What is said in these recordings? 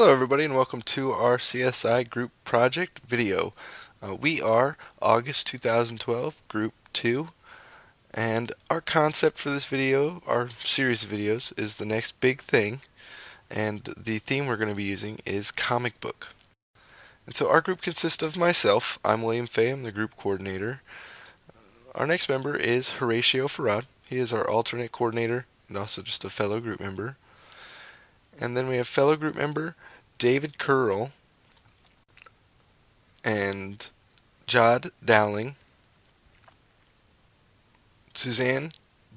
Hello everybody and welcome to our CSI group project video. We are August 2012 Group 2, and our concept for this video, our series of videos, is the next big thing, and the theme we're going to be using is comic book. And so our group consists of myself. I'm William Fay, I'm the group coordinator. Our next member is Horatio Farad. He is our alternate coordinator and also just a fellow group member. And then we have fellow group member David Curl and Jahde Dowling, Suzanne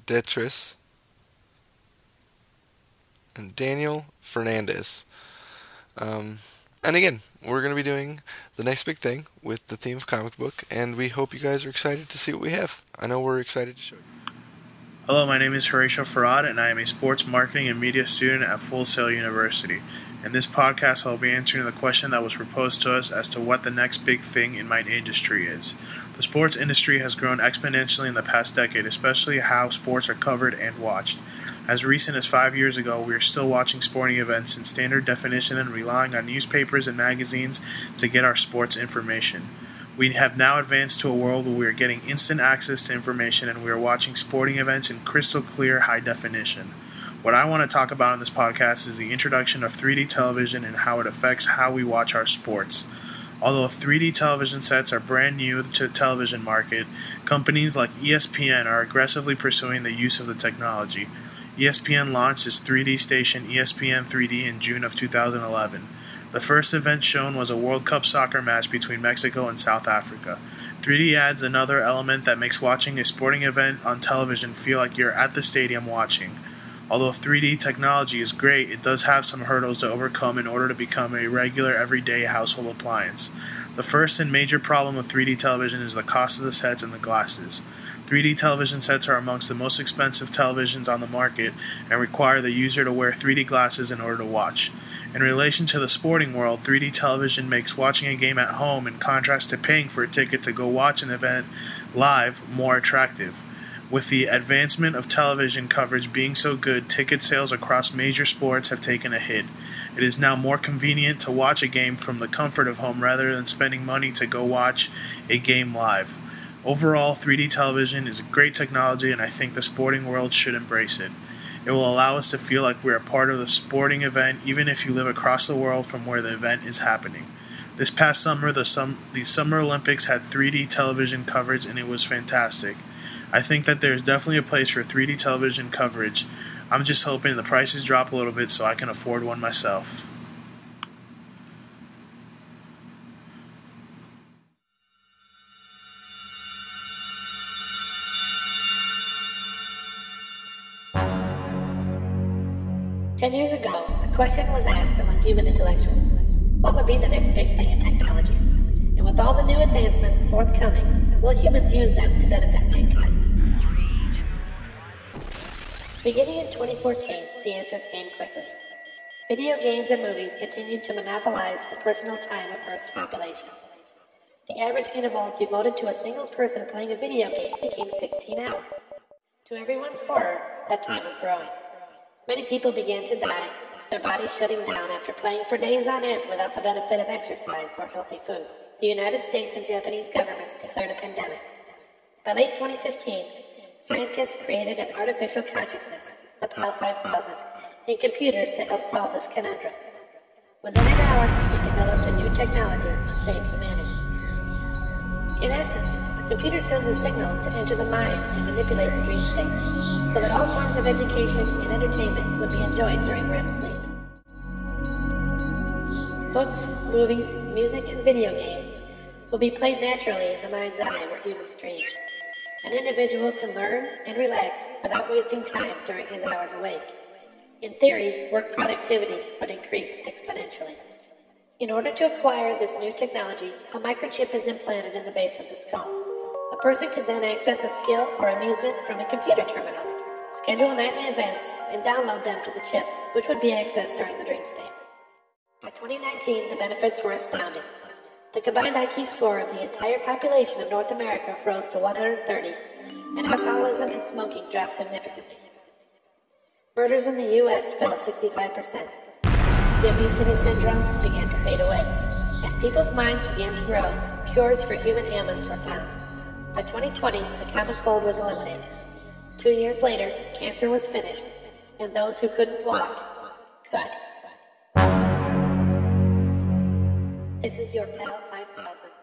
Detris, and Daniel Fernandez. And again, we're going to be doing the next big thing with the theme of comic book, and we hope you guys are excited to see what we have. I know we're excited to show you. Hello, my name is Horatio Farad, and I am a sports marketing and media student at Full Sail University. In this podcast, I will be answering the question that was proposed to us as to what the next big thing in my industry is. The sports industry has grown exponentially in the past decade, especially how sports are covered and watched. As recent as 5 years ago, we are still watching sporting events in standard definition and relying on newspapers and magazines to get our sports information. We have now advanced to a world where we are getting instant access to information and we are watching sporting events in crystal clear high definition. What I want to talk about in this podcast is the introduction of 3D television and how it affects how we watch our sports. Although 3D television sets are brand new to the television market, companies like ESPN are aggressively pursuing the use of the technology. ESPN launched its 3D station ESPN 3D in June of 2011. The first event shown was a World Cup soccer match between Mexico and South Africa. 3D adds another element that makes watching a sporting event on television feel like you're at the stadium watching. Although 3D technology is great, it does have some hurdles to overcome in order to become a regular everyday household appliance. The first and major problem with 3D television is the cost of the sets and the glasses. 3D television sets are amongst the most expensive televisions on the market and require the user to wear 3D glasses in order to watch. In relation to the sporting world, 3D television makes watching a game at home, in contrast to paying for a ticket to go watch an event live, more attractive. With the advancement of television coverage being so good, ticket sales across major sports have taken a hit. It is now more convenient to watch a game from the comfort of home rather than spending money to go watch a game live. Overall, 3D television is a great technology, and I think the sporting world should embrace it. It will allow us to feel like we're a part of the sporting event, even if you live across the world from where the event is happening. This past summer, the Summer Olympics had 3D television coverage, and it was fantastic. I think that there's definitely a place for 3D television coverage. I'm just hoping the prices drop a little bit so I can afford one myself. Ten years ago, a question was asked among human intellectuals: what would be the next big thing in technology? And with all the new advancements forthcoming, will humans use them to benefit mankind? Beginning in 2014, the answers came quickly. Video games and movies continued to monopolize the personal time of Earth's population. The average interval devoted to a single person playing a video game became 16 hours. To everyone's horror, that time was growing. Many people began to die, their bodies shutting down after playing for days on end without the benefit of exercise or healthy food. The United States and Japanese governments declared a pandemic. By late 2015, scientists created an artificial consciousness, the PAL 5000, in computers to help solve this conundrum. Within an hour, we developed a new technology to save humanity. In essence, the computer sends a signal to enter the mind and manipulate the dream state, so that all forms of education and entertainment would be enjoyed during REM sleep. Books, movies, music, and video games will be played naturally in the mind's eye where humans dream. An individual can learn and relax without wasting time during his hours awake. In theory, work productivity would increase exponentially. In order to acquire this new technology, a microchip is implanted in the base of the skull. A person could then access a skill or amusement from a computer terminal, schedule nightly events, and download them to the chip, which would be accessed during the dream state. By 2019, the benefits were astounding. The combined IQ score of the entire population of North America rose to 130, and alcoholism and smoking dropped significantly. Murders in the U.S. fell 65%. The obesity syndrome began to fade away. As people's minds began to grow, cures for human ailments were found. By 2020, the common cold was eliminated. 2 years later, cancer was finished, and those who couldn't walk could. This is your PAL 5000.